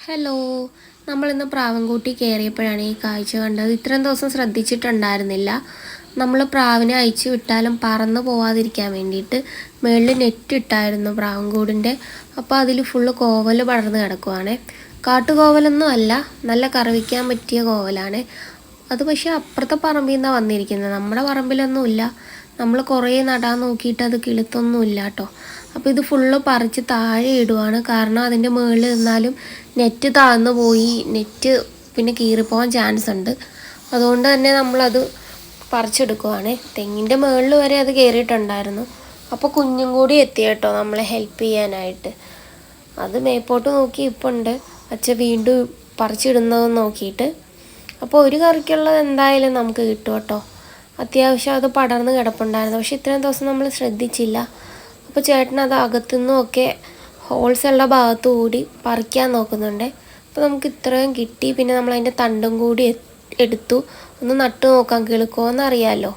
Hello, നമ്മളിന്ന് പ്രാവൻകൂട്ടി കയറിയപ്പോഴാണ് ഈ കാഴ്ച കണ്ടത്. ഇത്രയും ദിവസം ശ്രദ്ധിച്ചിട്ടുണ്ടായിരുന്നില്ല. നമ്മൾ പ്രാവിനെ അയച്ചു വിട്ടാലും പറന്ന് പോവാതിരിക്കാൻ വേണ്ടിയിട്ട് മുകളിൽ നെറ്റ് ഇട്ടായിരുന്നു പ്രാവൻകൂടിൻ്റെ. അപ്പോൾ അതിൽ ഫുള്ള് കോവൽ പടർന്ന് കിടക്കുവാണ്. കാട്ടുകോവലൊന്നും അല്ല, നല്ല കറവിക്കാൻ പറ്റിയ കോവലാണ് അത്. പക്ഷേ അപ്പുറത്തെ പറമ്പിൽ നിന്നാണ് വന്നിരിക്കുന്നത്, നമ്മുടെ പറമ്പിലൊന്നുമില്ല. നമ്മൾ കുറേ നടാൻ നോക്കിയിട്ട് അത് കിളുത്തൊന്നുമില്ല കേട്ടോ. അപ്പോൾ ഇത് ഫുള്ള് പറിച്ച് താഴെ ഇടുവാണ്, കാരണം അതിൻ്റെ മുകളിൽ നിന്നാലും നെറ്റ് താഴ്ന്നു പോയി, നെറ്റ് പിന്നെ കീറിപ്പോകാൻ ചാൻസ് ഉണ്ട്. അതുകൊണ്ട് തന്നെ നമ്മളത് പറിച്ചെടുക്കുവാണ്. തെങ്ങിൻ്റെ മുകളിൽ വരെ അത് കയറിയിട്ടുണ്ടായിരുന്നു. അപ്പോൾ കുഞ്ഞും കൂടി എത്തി കേട്ടോ നമ്മളെ ഹെൽപ്പ് ചെയ്യാനായിട്ട്. അത് മേപ്പോട്ട് നോക്കി ഇപ്പോൾ ഉണ്ട്, അച്ഛൻ വീണ്ടും പറിച്ചിടുന്നതെന്ന് നോക്കിയിട്ട്. അപ്പോൾ ഒരു കറിക്കുള്ളത് എന്തായാലും നമുക്ക് കിട്ടും കേട്ടോ. അത്യാവശ്യം അത് പടർന്ന് കിടപ്പുണ്ടായിരുന്നു, പക്ഷെ ഇത്രയും ദിവസം നമ്മൾ ശ്രദ്ധിച്ചില്ല. അപ്പോൾ ചേട്ടൻ അത് അകത്തുനിന്നൊക്കെ ഹോൾസുള്ള ഭാഗത്തു കൂടി പറിക്കാൻ നോക്കുന്നുണ്ട്. അപ്പോൾ നമുക്ക് ഇത്രയും കിട്ടി. പിന്നെ നമ്മൾ അതിൻ്റെ തണ്ടും കൂടി എടുത്തു, ഒന്ന് നട്ടു നോക്കാം കിളുക്കുമോ എന്നറിയാമല്ലോ.